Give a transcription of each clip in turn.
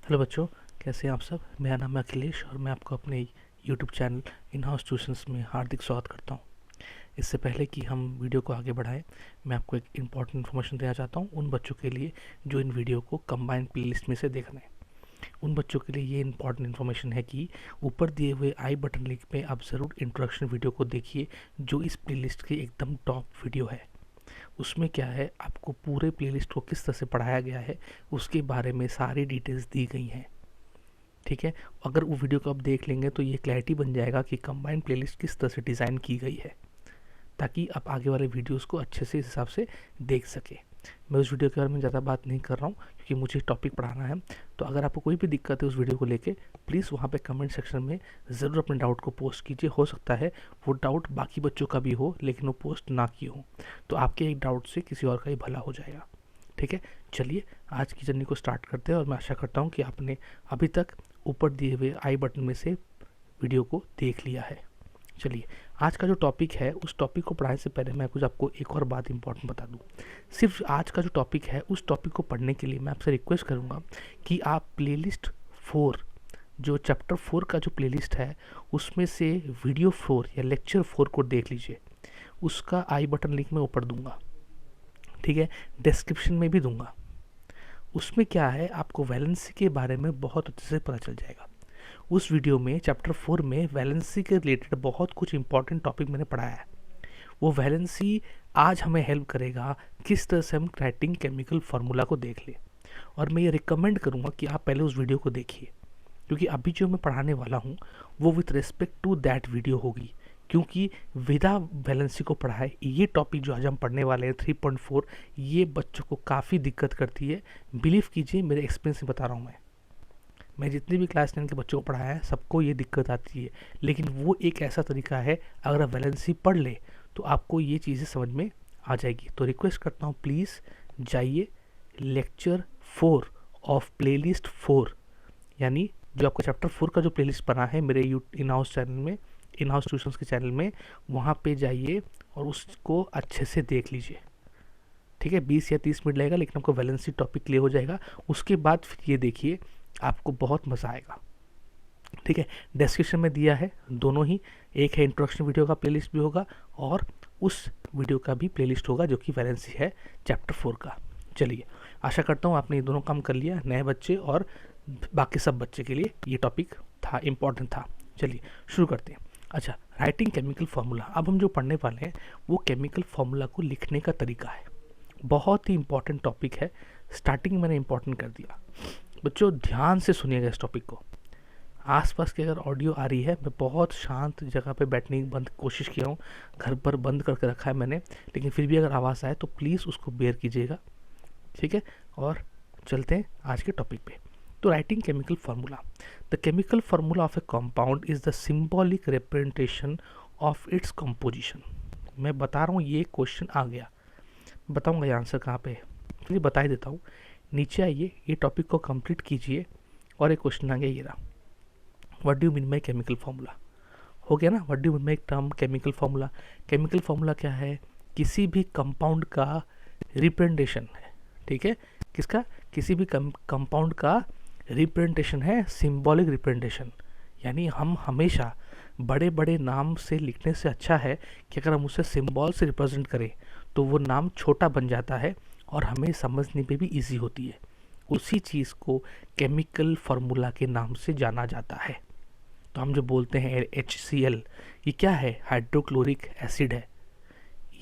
Hello बच्चों, कैसे हैं आप सब। मेरा नाम है अखिलेश और मैं आपको अपने YouTube channel in house tuitions में हार्दिक स्वागत करता हूं। इससे पहले कि हम वीडियो को आगे बढ़ाएं, मैं आपको एक इम्पॉर्टेंट इन्फॉर्मेशन देना चाहता हूं उन बच्चों के लिए जो इन वीडियो को कंबाइंड प्लेलिस्ट में से देख रहे हैं। उन बच्चों के लिए ये इंपॉर्टेंट इन्फॉर्मेशन है कि ऊपर दिए हुए आई बटन लिंक में आप ज़रूर इंट्रोडक्शन वीडियो को देखिए, जो इस प्लेलिस्ट की एकदम टॉप वीडियो है। उसमें क्या है, आपको पूरे प्लेलिस्ट को किस तरह से पढ़ाया गया है उसके बारे में सारी डिटेल्स दी गई हैं। ठीक है, अगर वो वीडियो को आप देख लेंगे तो ये क्लैरिटी बन जाएगा कि कंबाइंड प्लेलिस्ट किस तरह से डिज़ाइन की गई है, ताकि आप आगे वाले वीडियोस को अच्छे से इस हिसाब से देख सके। मैं उस वीडियो के बारे में ज़्यादा बात नहीं कर रहा हूँ क्योंकि मुझे टॉपिक पढ़ाना है। तो अगर आपको कोई भी दिक्कत है उस वीडियो को लेके, प्लीज़ वहाँ पे कमेंट सेक्शन में ज़रूर अपने डाउट को पोस्ट कीजिए। हो सकता है वो डाउट बाकी बच्चों का भी हो लेकिन वो पोस्ट ना किए हो, तो आपके एक डाउट से किसी और का ही भला हो जाएगा। ठीक है, चलिए आज की जर्नी को स्टार्ट करते हैं और मैं आशा करता हूँ कि आपने अभी तक ऊपर दिए हुए आई बटन में से वीडियो को देख लिया है। चलिए, आज का जो टॉपिक है उस टॉपिक को पढ़ाने से पहले मैं कुछ आपको एक और बात इंपॉर्टेंट बता दूं। सिर्फ आज का जो टॉपिक है उस टॉपिक को पढ़ने के लिए मैं आपसे रिक्वेस्ट करूंगा कि आप प्लेलिस्ट 4, जो चैप्टर 4 का जो प्लेलिस्ट है उसमें से वीडियो 4 या लेक्चर 4 को देख लीजिए। उसका आई बटन लिंक मैं ऊपर दूंगा, ठीक है, डिस्क्रिप्शन में भी दूंगा। उसमें क्या है, आपको वैलेंसी के बारे में बहुत अच्छे से पता चल जाएगा। उस वीडियो में चैप्टर 4 में वैलेंसी के रिलेटेड बहुत कुछ इंपॉर्टेंट टॉपिक मैंने पढ़ाया है। वो वैलेंसी आज हमें हेल्प करेगा किस तरह से हम राइटिंग केमिकल फार्मूला को देख लें। और मैं ये रिकमेंड करूँगा कि आप पहले उस वीडियो को देखिए, क्योंकि अभी जो मैं पढ़ाने वाला हूँ वो with respect to that video होगी। क्योंकि विदा वैलेंसी को पढ़ाए ये टॉपिक जो आज हम पढ़ने वाले हैं 3.4, ये बच्चों को काफ़ी दिक्कत करती है। बिलीव कीजिए, मेरे एक्सपीरियंस से बता रहा हूँ। मैं जितने भी क्लास 10 के बच्चों को पढ़ाया है सबको ये दिक्कत आती है, लेकिन वो एक ऐसा तरीका है, अगर आप वैलेंसी पढ़ ले तो आपको ये चीज़ें समझ में आ जाएगी। तो रिक्वेस्ट करता हूँ, प्लीज़ जाइए लेक्चर 4 ऑफ प्लेलिस्ट 4, यानी जो आपका चैप्टर 4 का जो प्लेलिस्ट बना है मेरे इन हाउस चैनल में, इन हाउस ट्यूशंस के चैनल में, वहाँ पे जाइए और उसको अच्छे से देख लीजिए। ठीक है, 20 या 30 मिनट लगेगा लेकिन आपको वैलेंसी टॉपिक क्लियर हो जाएगा। उसके बाद फिर ये देखिए, आपको बहुत मज़ा आएगा। ठीक है, डिस्क्रिप्शन में दिया है दोनों ही, एक है इंट्रोडक्शन वीडियो का प्लेलिस्ट भी होगा और उस वीडियो का भी प्लेलिस्ट होगा जो कि वैलेंसी है चैप्टर 4 का। चलिए, आशा करता हूँ आपने ये दोनों काम कर लिया, नए बच्चे और बाकी सब बच्चे के लिए ये टॉपिक था, इम्पॉर्टेंट था। चलिए शुरू करते हैं। अच्छा, राइटिंग केमिकल फार्मूला। अब हम जो पढ़ने वाले हैं वो केमिकल फार्मूला को लिखने का तरीका है। बहुत ही इंपॉर्टेंट टॉपिक है, स्टार्टिंग मैंने इंपॉर्टेंट कर दिया। बच्चों ध्यान से सुनिएगा इस टॉपिक को। आसपास की अगर ऑडियो आ रही है, मैं बहुत शांत जगह पे बैठने की कोशिश किया हूँ, घर पर बंद करके रखा है मैंने, लेकिन फिर भी अगर आवाज़ आए तो प्लीज़ उसको बेयर कीजिएगा। ठीक है, और चलते हैं आज के टॉपिक पे। तो writing chemical formula. The chemical formula of A compound is the symbolic representation of its composition. मैं बता रहा हूँ, ये क्वेश्चन आ गया, बताऊँगा ये आंसर कहाँ पे है, चलिए बता ही देता हूँ। नीचे आइए, ये टॉपिक को कंप्लीट कीजिए और एक क्वेश्चन आ गया, ये रहा, what do you mean by chemical formula. हो गया ना, what do you mean by term chemical formula. Chemical formula क्या है, किसी भी कंपाउंड का रिप्रेजेंटेशन है। ठीक है, किसका, किसी भी कंपाउंड का रिप्रेजेंटेशन है, सिंबॉलिक रिप्रेजेंटेशन। यानी हम हमेशा बड़े बड़े नाम से लिखने से अच्छा है कि अगर हम उसे सिंबल से रिप्रेजेंट करें तो वो नाम छोटा बन जाता है और हमें समझने पे भी इजी होती है। उसी चीज़ को केमिकल फार्मूला के नाम से जाना जाता है। तो हम जो बोलते हैं HCl, ये क्या है, हाइड्रोक्लोरिक एसिड है।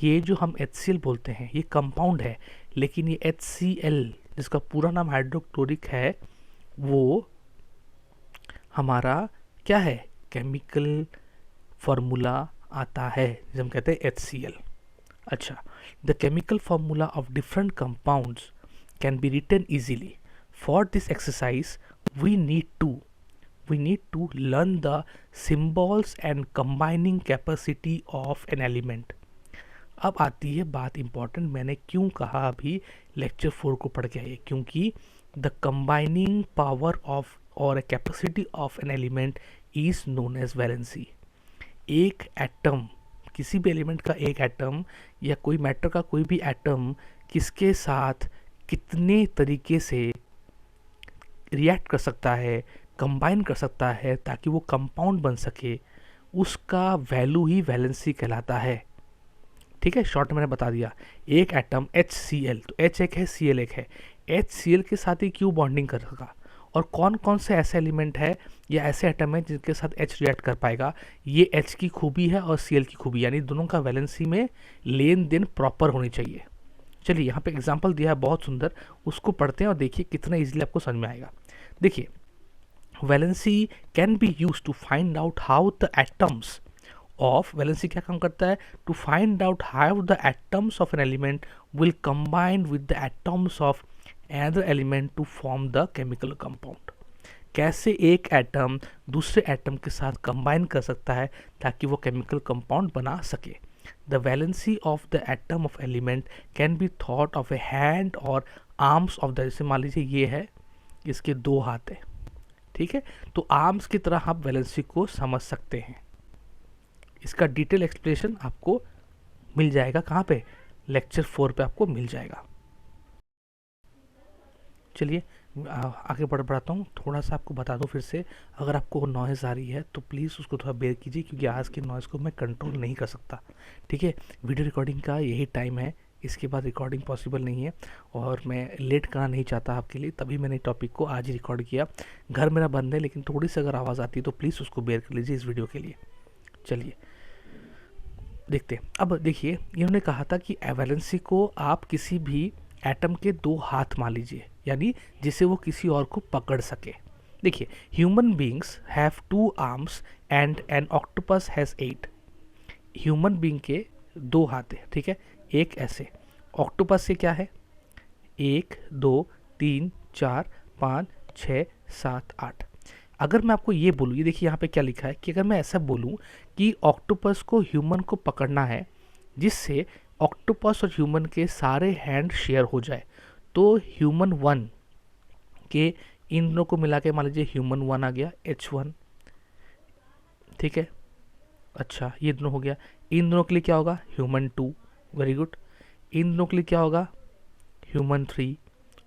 ये जो हम HCl बोलते हैं ये कंपाउंड है, लेकिन ये HCl जिसका पूरा नाम हाइड्रोक्लोरिक है, वो हमारा क्या है, केमिकल फार्मूला आता है, जिसे हम कहते हैं HCl। अच्छा, the chemical formula of different compounds can be written easily. For this exercise, we need to learn the symbols and combining capacity of an element. अब आती है बात इंपॉर्टेंट, मैंने क्यों कहा अभी लेक्चर 4 को पढ़ के आइए, क्योंकि द कंबाइनिंग पावर ऑफ और capacity of an element is known as valency. एक एटम, किसी भी एलिमेंट का एक एटम या कोई मैटर का कोई भी एटम किसके साथ कितने तरीके से रिएक्ट कर सकता है, कंबाइन कर सकता है ताकि वो कंपाउंड बन सके, उसका वैल्यू ही वैलेंसी कहलाता है। ठीक है, शॉर्ट में मैंने बता दिया। एक एटम HCl, तो H एक है, Cl एक है, HCl के साथ ही क्यों बॉन्डिंग करेगा, और कौन कौन से ऐसे एलिमेंट है या ऐसे एटम है जिनके साथ H रिएक्ट कर पाएगा, ये H की खूबी है और Cl की खूबी, यानी दोनों का वैलेंसी में लेन देन प्रॉपर होनी चाहिए। चलिए यहाँ पे एग्जाम्पल दिया है बहुत सुंदर, उसको पढ़ते हैं और देखिए कितना इजीली आपको समझ में आएगा। देखिए, valency can be use to find out how the atoms of, valency क्या काम करता है, to find out how the atoms of an element will combine with the atoms of another element to form the chemical compound। कैसे एक atom दूसरे atom के साथ combine कर सकता है ताकि वो केमिकल कंपाउंड बना सके। The valency of the atom of element can be thought of A hand और आर्म्स ऑफ द, जैसे मान लीजिए ये है, इसके 2 हाथ है, ठीक है, तो आर्म्स की तरह आप वैलेंसी को समझ सकते हैं। इसका डिटेल एक्सप्लेनेशन आपको मिल जाएगा कहाँ पे, लेक्चर 4 पे आपको मिल जाएगा। चलिए आगे बढ़ाता हूँ, थोड़ा सा आपको बता दूँ फिर से, अगर आपको नॉइज़ आ रही है तो प्लीज़ उसको थोड़ा बेयर कीजिए, क्योंकि आज की नॉइज़ को मैं कंट्रोल नहीं कर सकता। ठीक है, वीडियो रिकॉर्डिंग का यही टाइम है, इसके बाद रिकॉर्डिंग पॉसिबल नहीं है और मैं लेट करना नहीं चाहता आपके लिए, तभी मैंने टॉपिक को आज ही रिकॉर्ड किया। घर मेरा बंद है, लेकिन थोड़ी सी अगर आवाज़ आती है तो प्लीज़ उसको बेयर कर लीजिए इस वीडियो के लिए। चलिए देखते हैं। अब देखिए, इन्होंने कहा था कि वैलेंसी को आप किसी भी एटम के 2 हाथ मान लीजिए, यानी जिसे वो किसी और को पकड़ सके। देखिए, human beings have 2 arms and an octopus has 8। Human being के 2 हाथ है, ठीक है, एक ऐसे, ऑक्टोपस से क्या है, 1 2 3 4 5 6 7 8। अगर मैं आपको ये बोलूँ, ये देखिए यहाँ पे क्या लिखा है कि अगर मैं ऐसा बोलूँ कि ऑक्टोपस को ह्यूमन को पकड़ना है जिससे ऑक्टोपस और ह्यूमन के सारे हैंड शेयर हो जाए, तो ह्यूमन 1 के इन दोनों को मिला के मान लीजिए ह्यूमन 1 आ गया, H1, ठीक है। अच्छा, ये दोनों हो गया, इन दोनों के लिए क्या होगा, ह्यूमन 2, वेरी गुड। इन दोनों के लिए क्या होगा, ह्यूमन 3,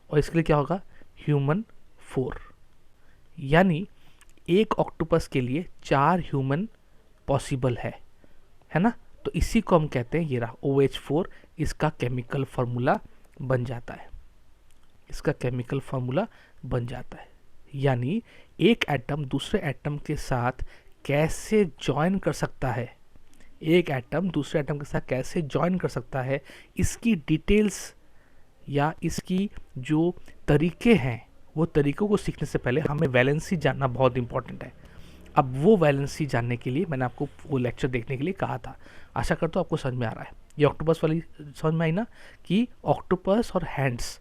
और इसके लिए क्या होगा, ह्यूमन 4। यानी एक ऑक्टोपस के लिए 4 ह्यूमन पॉसिबल है ना। तो इसी को हम कहते हैं, ये रहा OH4, इसका केमिकल फार्मूला बन जाता है, इसका केमिकल फार्मूला बन जाता है। यानी एक एटम दूसरे एटम के साथ कैसे ज्वाइन कर सकता है, एक एटम दूसरे एटम के साथ कैसे ज्वाइन कर सकता है, इसकी डिटेल्स या इसकी जो तरीके हैं, वो तरीक़ों को सीखने से पहले हमें वैलेंसी जानना बहुत इंपॉर्टेंट है। अब वो वैलेंसी जानने के लिए मैंने आपको वो लेक्चर देखने के लिए कहा था। आशा करता हूँ आपको समझ में आ रहा है। ये ऑक्टोपस वाली समझ में आई ना, कि ऑक्टोपस और हैंड्स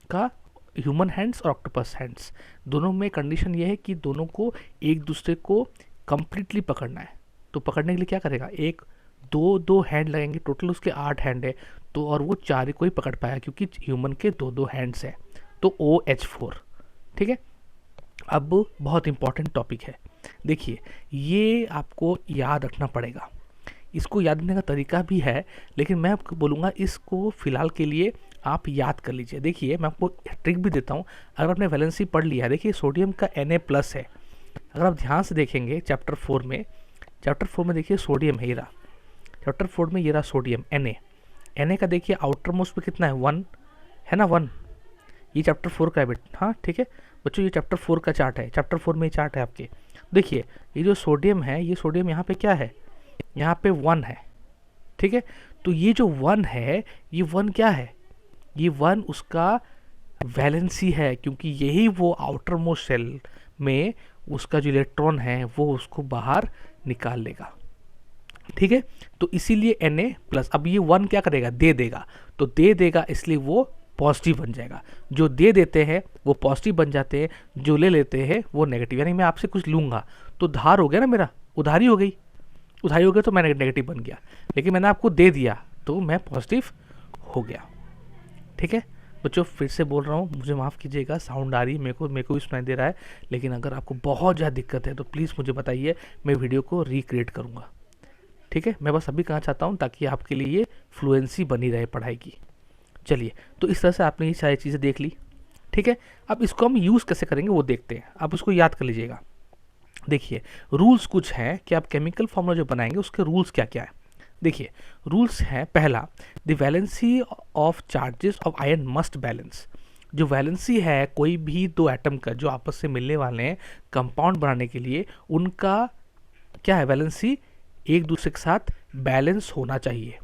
का, ह्यूमन हैंड्स और ऑक्टोपस हैंड्स दोनों में कंडीशन ये है कि दोनों को एक दूसरे को कंप्लीटली पकड़ना है। तो पकड़ने के लिए क्या करेगा, एक 2 हैंड लगेंगे, टोटल उसके 8 हैंड है, तो और वो 4 को ही पकड़ पाया क्योंकि ह्यूमन के 2 हैंड्स हैं, तो OH4। ठीक है, अब बहुत इंपॉर्टेंट टॉपिक है, देखिए ये आपको याद रखना पड़ेगा। इसको याद रखने का तरीका भी है, लेकिन मैं आपको बोलूँगा इसको फ़िलहाल के लिए आप याद कर लीजिए। देखिए मैं आपको ट्रिक भी देता हूँ, अगर आपने वैलेंसी पढ़ लिया है, देखिए सोडियम का Na+ है, अगर आप ध्यान से देखेंगे चैप्टर 4 में देखिए सोडियम है, ये रहा चैप्टर 4 में, ये रहा सोडियम Na का देखिए आउटर मोस्ट पे कितना है, 1 है ना, 1। ये चैप्टर 4 का है बेटा, हाँ ठीक है बच्चों, ये चैप्टर 4 का चार्ट है, चैप्टर 4 में ये चार्ट है आपके। देखिए ये जो सोडियम है, ये सोडियम यहाँ पे क्या है, यहाँ पे 1 है, ठीक है। तो ये जो 1 है, ये 1 क्या है, ये 1 उसका वैलेंसी है, क्योंकि यही वो आउटर मोस्ट सेल में उसका जो इलेक्ट्रॉन है वो उसको बाहर निकाल लेगा, ठीक है। तो इसीलिए Na+, अब ये 1 क्या करेगा, दे देगा, तो दे देगा इसलिए वो पॉजिटिव बन जाएगा। जो दे देते हैं वो पॉजिटिव बन जाते हैं, जो ले लेते हैं वो नेगेटिव। यानी मैं आपसे कुछ लूँगा तो धार हो गया ना, मेरा उधारी हो गई, उधारी हो गया तो मैं नेगेटिव बन गया, लेकिन मैंने आपको दे दिया तो मैं पॉजिटिव हो गया, ठीक है बच्चों। फिर से बोल रहा हूँ, मुझे माफ़ कीजिएगा, साउंड आ रही है, मेरे को भी सुनाई दे रहा है, लेकिन अगर आपको बहुत ज़्यादा दिक्कत है तो प्लीज़ मुझे बताइए, मैं वीडियो को रिक्रिएट करूँगा, ठीक है। मैं बस अभी कहना चाहता हूँ ताकि आपके लिए ये फ्लुएंसी बनी रहे पढ़ाई की। चलिए, तो इस तरह से आपने ये सारी चीज़ें देख ली, ठीक है, अब इसको हम यूज़ कैसे करेंगे वो देखते हैं, आप उसको याद कर लीजिएगा। देखिए रूल्स कुछ हैं कि आप केमिकल फॉर्मूला जो बनाएंगे उसके रूल्स क्या क्या है। देखिए रूल्स हैं, पहला, the valency of charges of ion must balance. जो वैलेंसी है कोई भी दो एटम का जो आपस से मिलने वाले हैं कंपाउंड बनाने के लिए, उनका क्या है, वैलेंसी एक दूसरे के साथ बैलेंस होना चाहिए।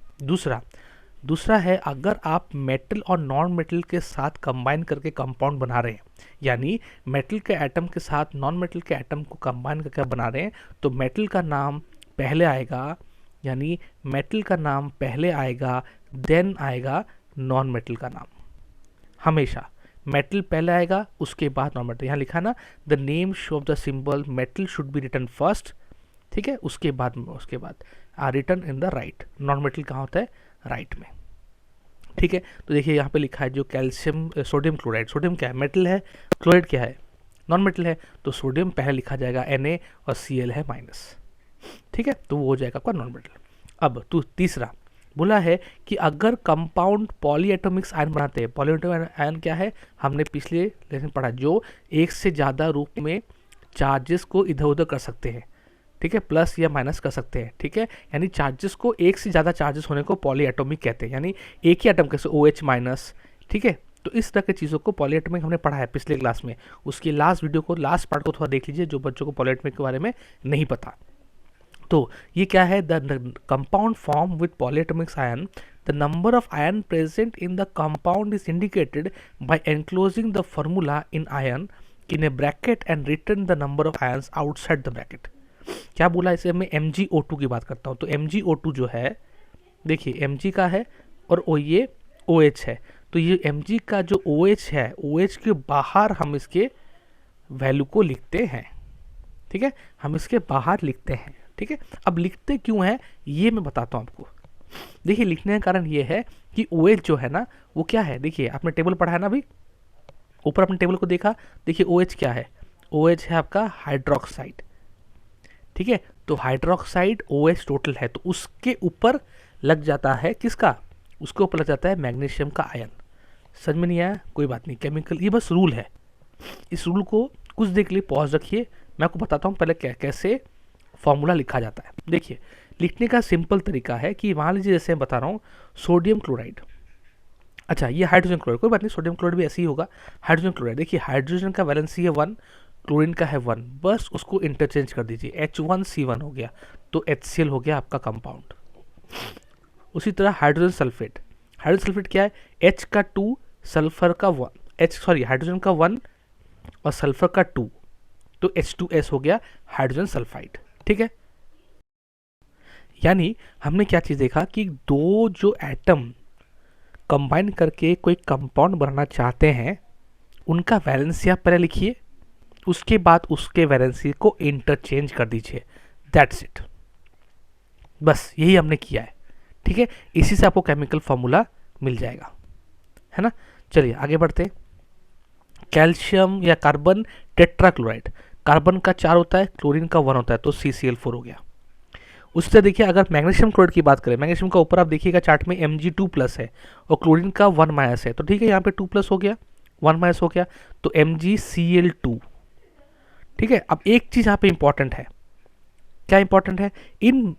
दूसरा है, अगर आप मेटल और नॉन मेटल के साथ कंबाइन करके कंपाउंड बना रहे हैं, यानी मेटल के एटम के साथ नॉन मेटल के एटम को कंबाइन करके बना रहे हैं, तो मेटल का नाम पहले आएगा, यानी मेटल का नाम पहले आएगा, देन आएगा नॉन मेटल का नाम। हमेशा मेटल पहले आएगा उसके बाद नॉन मेटल। यहाँ लिखा ना, the name of the symbol metal should be written first, ठीक है, उसके बाद are written in the right. Non metal कहाँ होता है, राइट में, ठीक है। तो देखिए यहाँ पे लिखा है जो कैल्शियम सोडियम क्लोराइड, सोडियम क्या है, मेटल है, क्लोराइड क्या है, नॉन मेटल है, तो सोडियम पहले लिखा जाएगा Na और Cl है माइनस, ठीक है, तो वो हो जाएगा आपका नॉन मेटल। अब तो तीसरा बोला है कि अगर कंपाउंड पॉलीएटॉमिक्स आयन बनाते हैं, पॉलीएटॉमिक आयन क्या है, हमने पिछले लेसन पढ़ा, जो एक से ज़्यादा रूप में चार्जेस को इधर उधर कर सकते हैं, ठीक है, प्लस या माइनस कर सकते हैं, ठीक है, यानी चार्जेस को एक से ज़्यादा चार्जेस होने को पॉलीएटॉमिक कहते हैं, यानी एक ही एटम कैसे OH माइनस, ठीक है। तो इस तरह की चीज़ों को पॉलीएटॉमिक हमने पढ़ा है पिछले क्लास में, उसकी लास्ट वीडियो को, लास्ट पार्ट को थोड़ा देख लीजिए जो बच्चों को पॉलीएटॉमिक के बारे में नहीं पता। तो ये क्या है, the compound form with polyatomics ion, the number of ion present in the compound is indicated by enclosing the formula in ion in a bracket and written the number of ions outside the bracket. क्या बोला, इसे मैं MgO2 की बात करता हूँ, तो MgO2 जो है, देखिए Mg का है और ये OH है, तो ये Mg का जो OH है, OH के बाहर हम इसके वैल्यू को लिखते हैं, ठीक है, हम इसके बाहर लिखते हैं, ठीक है। अब लिखते क्यों हैं ये मैं बताता हूँ आपको। देखिए लिखने का कारण ये है कि OH जो है ना वो क्या है, देखिए आपने टेबल पढ़ा है ना अभी, ऊपर अपने टेबल को देखा, देखिए OH क्या है, OH है आपका हाइड्रोक्साइड, ठीक है, तो हाइड्रोक्साइड OH टोटल है, तो उसके ऊपर लग जाता है किसका, उसके ऊपर लग जाता है मैग्नीशियम का आयन। समझ में नहीं आया, कोई बात नहीं, केमिकल ये बस रूल है, इस रूल को कुछ देर के लिए पॉज रखिए, मैं आपको बताता हूँ पहले कैसे फॉर्मूला लिखा जाता है। देखिए लिखने का सिंपल तरीका है कि मान लीजिए जैसे मैं बता रहा हूँ सोडियम क्लोराइड, अच्छा ये हाइड्रोजन क्लोराइड, कोई बात नहीं, सोडियम क्लोराइड भी ऐसे ही होगा, हाइड्रोजन क्लोराइड, देखिए हाइड्रोजन का वैलेंसी है 1, क्लोरीन का है 1, बस उसको इंटरचेंज कर दीजिए, H1C1 हो गया, तो HCl हो गया आपका कंपाउंड। उसी तरह हाइड्रोजन सल्फेट, हाइड्रोजन सल्फेट क्या है, H का 2, सल्फर का 1, हाइड्रोजन का 1 और सल्फर का 2, तो H2S हो गया हाइड्रोजन सल्फाइड, ठीक है। यानी हमने क्या चीज़ देखा कि दो जो एटम कंबाइन करके कोई कंपाउंड बनाना चाहते हैं, उनका वैलेंसी आप पहले लिखिए, उसके बाद उसके वैलेंसी को इंटरचेंज कर दीजिए, दैट्स इट, बस यही हमने किया है, ठीक है। इसी से आपको केमिकल फॉर्मूला मिल जाएगा, है ना। चलिए आगे बढ़ते हैं। कैल्शियम या कार्बन टेट्राक्लोराइड, कार्बन का 4 होता है, क्लोरीन का 1 होता है, तो CCl4 हो गया। उसी तरह देखिए अगर मैग्नीशियम क्लोराइड की बात करें, मैग्नीशियम का ऊपर आप देखिएगा चार्ट में Mg2+ है और क्लोरीन का 1- है, तो ठीक है यहाँ पे 2+ हो गया, 1- हो गया, तो MgCl2, ठीक है। अब एक चीज़ यहाँ पे इंपॉर्टेंट है, क्या इंपॉर्टेंट है, in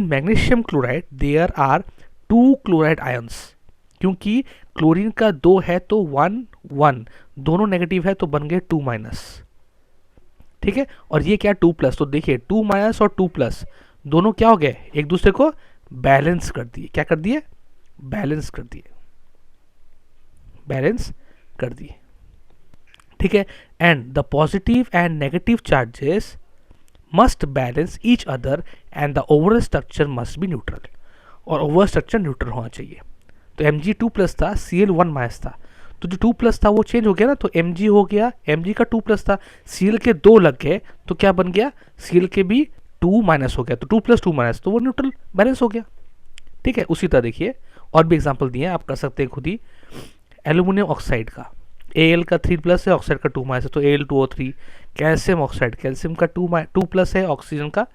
magnesium chloride there are 2 chloride ions, क्योंकि क्लोरीन का 2 है तो 1 दोनों नेगेटिव है तो बन गए 2-, ठीक है, और ये क्या 2+, तो देखिए 2- और 2+ दोनों क्या हो गए, एक दूसरे को बैलेंस कर दिए, क्या कर दिए, बैलेंस कर दिए, बैलेंस कर दिए, ठीक है। And the positive and negative charges must balance each other and the overall structure must be neutral, और ओवरऑल स्ट्रक्चर न्यूट्रल होना चाहिए। तो Mg2+ था, Cl1- था, तो जो 2+ था वो चेंज हो गया ना, तो Mg हो गया, Mg का 2+ था, Cl के 2 लग गए, तो क्या बन गया, Cl के भी 2- हो गया, तो 2+, 2-, तो वो न्यूट्रल बैलेंस हो गया, ठीक है। उसी तरह देखिए और भी एग्जांपल दिए हैं, आप कर सकते हैं खुद ही। एल्यूमिनियम ऑक्साइड का Al का 3+ है, ऑक्साइड का 2- है, तो Al2O3। कैल्शियम ऑक्साइड, कैल्शियम का 2+ है, ऑक्सीजन का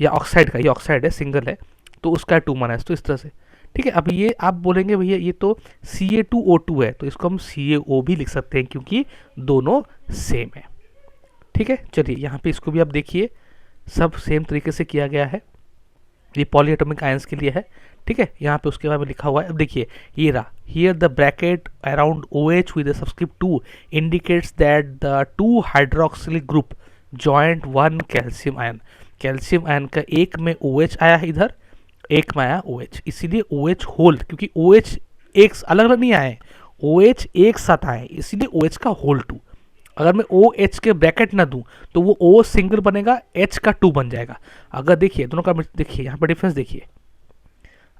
या ऑक्साइड का, ये ऑक्साइड है, सिंगल है, तो उसका 2- तो इस तरह से, ठीक है। अब ये आप बोलेंगे भैया ये तो Ca2O2 है, तो इसको हम CaO भी लिख सकते हैं क्योंकि दोनों सेम है। ठीक है, चलिए यहाँ पे इसको भी आप देखिए, सब सेम तरीके से किया गया है। ये पॉलीएटॉमिक आयंस के लिए है। ठीक है, यहाँ पे उसके बारे में लिखा हुआ है। अब देखिए ये रहा, here the bracket around OH with subscript 2 indicates that the 2 hydroxylic group joint 1 calcium ion. Calcium ion का एक में OH आया है इधर, एक में आया OH, इसीलिए OH होल, क्योंकि OH एक अलग अलग नहीं आए, OH एक साथ आए, इसीलिए OH का होल 2। अगर मैं OH के ब्रैकेट ना दूं तो वो O सिंगल बनेगा, H का 2 बन जाएगा। अगर देखिए दोनों का देखिए यहाँ पर डिफरेंस देखिए,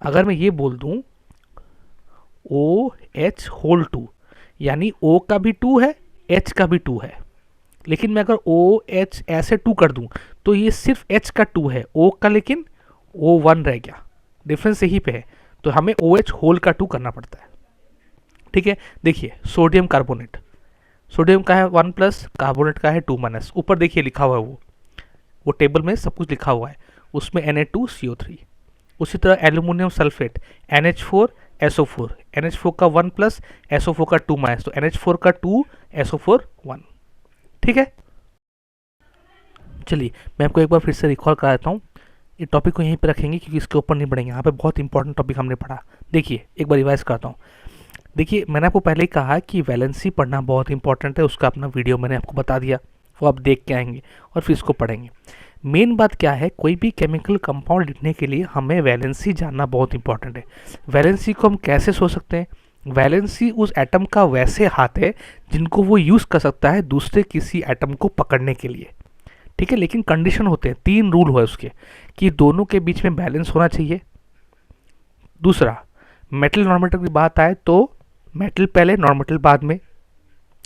अगर मैं ये बोल दूं OH होल 2 यानी O का भी 2 है, H का भी 2 है, लेकिन मैं अगर OH ऐसे 2 कर दूं तो ये सिर्फ H का 2 है, O का लेकिन O 1 रह गया। डिफरेंस यहीं पे है, तो हमें OH होल का 2 करना पड़ता है। ठीक है, देखिए सोडियम कार्बोनेट, सोडियम का है 1 प्लस, कार्बोनेट का है 2 माइनस। ऊपर देखिए लिखा हुआ है, वो टेबल में सब कुछ लिखा हुआ है, उसमें Na2CO3। उसी तरह एल्यूमिनियम सल्फेट NH4SO4, NH4 का 1 प्लस, SO4 का 2 माइनस, तो NH4 का 2, SO4 1। ठीक है, चलिए मैं आपको एक बार फिर से रिकॉल करा देता हूँ। ये टॉपिक को यहीं पे रखेंगे क्योंकि इसके ऊपर नहीं बढ़ेंगे, यहाँ पे बहुत इंपॉर्टेंट टॉपिक हमने पढ़ा। देखिए एक बार रिवाइज करता हूँ। देखिए मैंने आपको पहले ही कहा कि वैलेंसी पढ़ना बहुत इंपॉर्टेंट है, उसका अपना वीडियो मैंने आपको बता दिया, वो आप देख के आएंगे और फिर इसको पढ़ेंगे। मेन बात क्या है, कोई भी केमिकल कंपाउंड लिखने के लिए हमें वैलेंसी जानना बहुत इंपॉर्टेंट है। वैलेंसी को हम कैसे सोच सकते हैं, वैलेंसी उस एटम का वैसे हाथ है जिनको वो यूज़ कर सकता है दूसरे किसी एटम को पकड़ने के लिए। ठीक है, लेकिन कंडीशन होते हैं, 3 रूल हुआ उसके, कि दोनों के बीच में बैलेंस होना चाहिए। दूसरा, मेटल नॉन की बात आए तो मेटल पहले नॉन बाद में,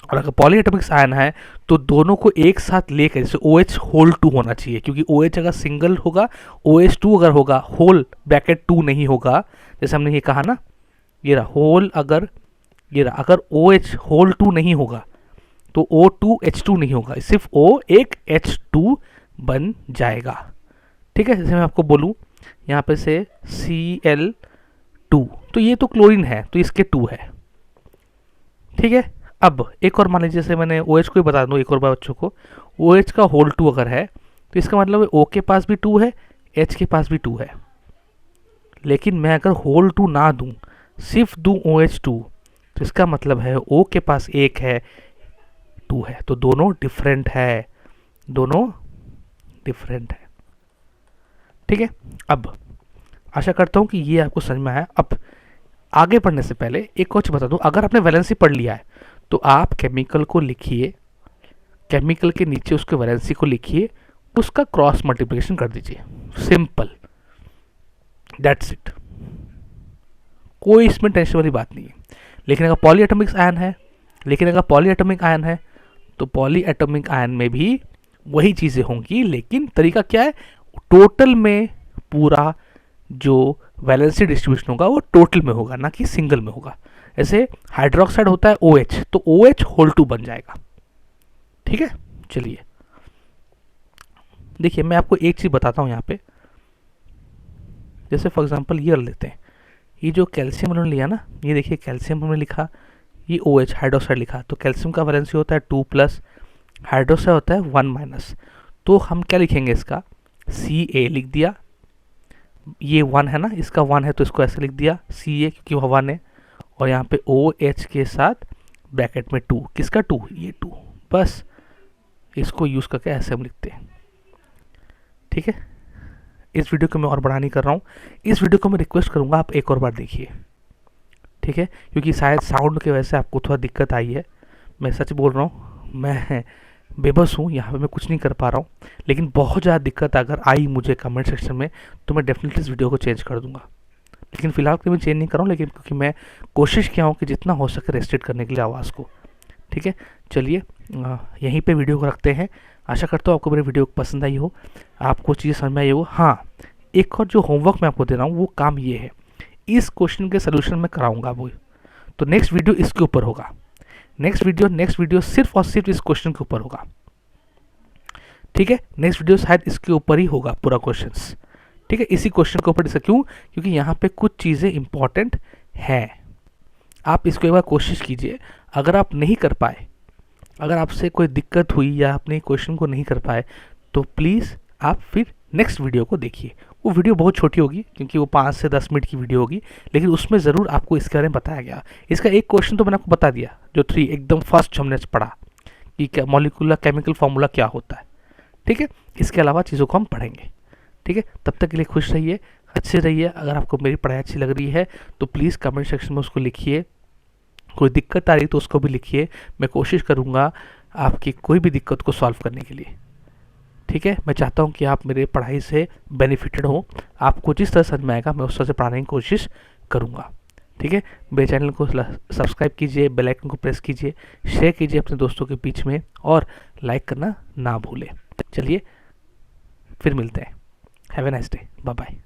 और अगर पॉलीएटॉमिक आयन है तो दोनों को एक साथ लेकर, जैसे OH होल 2 होना चाहिए, क्योंकि OH अगर सिंगल होगा, OH2 अगर होगा, होल ब्रैकेट 2 नहीं होगा, जैसे हमने ये कहा ना, ये रहा होल, अगर ये रहा, अगर OH होल 2 नहीं होगा तो O2H2 नहीं होगा, सिर्फ O एक H2 बन जाएगा। ठीक है, जैसे मैं आपको बोलूँ यहाँ पे से Cl2, तो ये तो क्लोरीन है तो इसके 2 है। ठीक है, अब एक और मान लीजिए, जैसे मैंने OH को ही बता दूँ एक और बार बच्चों को, OH का होल 2 अगर है तो इसका मतलब है O के पास भी 2 है, H के पास भी 2 है। लेकिन मैं अगर होल 2 ना दूँ, सिर्फ दूँ OH2, तो इसका मतलब है O के पास 1 है, 2 है, तो दोनों डिफरेंट है, दोनों डिफरेंट है। ठीक है, अब आशा करता हूँ कि ये आपको समझ में आया। अब आगे बढ़ने से पहले एक और चीज़ बता दूँ, अगर आपने वैलेंसी पढ़ लिया है तो आप केमिकल को लिखिए, केमिकल के नीचे उसके वैलेंसी को लिखिए, उसका क्रॉस मल्टीप्लिकेशन कर दीजिए, सिंपल, दैट्स इट, कोई इसमें टेंशन वाली बात नहीं है। लेकिन अगर पॉलीएटॉमिक आयन है तो पॉलीएटॉमिक आयन में भी वही चीज़ें होंगी, लेकिन तरीका क्या है, टोटल में पूरा जो वैलेंसी डिस्ट्रीब्यूशन होगा वो टोटल में होगा, ना कि सिंगल में होगा। ऐसे हाइड्रोक्साइड होता है OH, तो OH होल 2 बन जाएगा। ठीक है, चलिए देखिए मैं आपको एक चीज़ बताता हूँ यहाँ पे, जैसे फॉर एग्जांपल ये लेते हैं, ये जो कैल्शियम उन्होंने लिया ना, ये देखिए कैल्शियम हमने लिखा, ये OH हाइड्रोक्साइड लिखा, तो कैल्शियम का वैलेंसी होता है 2 प्लस, हाइड्रोक्साइड होता है 1 माइनस, तो हम क्या लिखेंगे, इसका Ca लिख दिया, ये 1 है ना, इसका 1 है तो इसको ऐसे लिख दिया Ca, क्योंकि वह 1 है, और यहाँ पे OH के साथ ब्रैकेट में 2, किसका 2, ये 2, बस इसको यूज़ करके ऐसे हम लिखते हैं। ठीक है, इस वीडियो को मैं और बड़ा नहीं कर रहा हूँ, इस वीडियो को मैं रिक्वेस्ट करूँगा आप एक और बार देखिए। ठीक है, क्योंकि शायद साउंड की वजह से आपको थोड़ा दिक्कत आई है, मैं सच बोल रहा हूँ, मैं बेबस हूँ, यहाँ पे मैं कुछ नहीं कर पा रहा हूँ, लेकिन बहुत ज़्यादा दिक्कत अगर आई मुझे कमेंट सेक्शन में तो मैं डेफिनेटली इस वीडियो को चेंज कर दूँगा। लेकिन फिलहाल तो मैं चेंज नहीं कर रहा हूँ, लेकिन क्योंकि मैं कोशिश किया हूँ कि जितना हो सके रेस्ट्रिक्ट करने के लिए आवाज़ को। ठीक है, चलिए यहीं पे वीडियो को रखते हैं। आशा करता हूँ आपको मेरी वीडियो पसंद आई हो, आपको चीज़ें समझ में आई हो। हाँ, एक और जो होमवर्क मैं आपको दे रहा हूँ वो काम ये है, इस क्वेश्चन के सोल्यूशन मैं कराऊंगा वो, तो नेक्स्ट वीडियो इसके ऊपर होगा, नेक्स्ट वीडियो सिर्फ और सिर्फ इस क्वेश्चन के ऊपर होगा। ठीक है, नेक्स्ट वीडियो शायद इसके ऊपर ही होगा पूरा क्वेश्चंस। ठीक है। ठीक है, इसी क्वेश्चन के ऊपर डिस्कस। क्यों? क्योंकि यहाँ पे कुछ चीज़ें इंपॉर्टेंट हैं। आप इसको एक बार कोशिश कीजिए। अगर आप नहीं कर पाए, अगर आपसे कोई दिक्कत हुई या अपने क्वेश्चन को नहीं कर पाए, तो प्लीज़ आप फिर नेक्स्ट वीडियो को देखिए। वो वीडियो बहुत छोटी होगी क्योंकि वो 5 से 10 मिनट की वीडियो होगी, लेकिन उसमें ज़रूर आपको इसके बारे में बताया गया। इसका एक क्वेश्चन तो मैंने आपको बता दिया, जो 3 एकदम फर्स्ट हमने पढ़ा कि क्या मॉलिक्यूलर केमिकल फार्मूला क्या होता है। ठीक है, इसके अलावा चीज़ों को हम पढ़ेंगे। ठीक है, तब तक के लिए खुश रहिए, अच्छे रहिए। अगर आपको मेरी पढ़ाई अच्छी लग रही है तो प्लीज़ कमेंट सेक्शन में उसको लिखिए। कोई दिक्कत आ रही तो उसको भी लिखिए। मैं कोशिश करूँगा आपकी कोई भी दिक्कत को सॉल्व करने के लिए। ठीक है, मैं चाहता हूँ कि आप मेरे पढ़ाई से बेनिफिटेड हो। आपको जिस तरह समझ में आएगा मैं उस तरह से पढ़ाने की कोशिश करूँगा। ठीक है, मेरे चैनल को सब्सक्राइब कीजिए, बेल आइकन को प्रेस कीजिए, शेयर कीजिए अपने दोस्तों के बीच में, और लाइक करना ना भूलें। चलिए फिर मिलते हैं। Have a nice day, bye bye.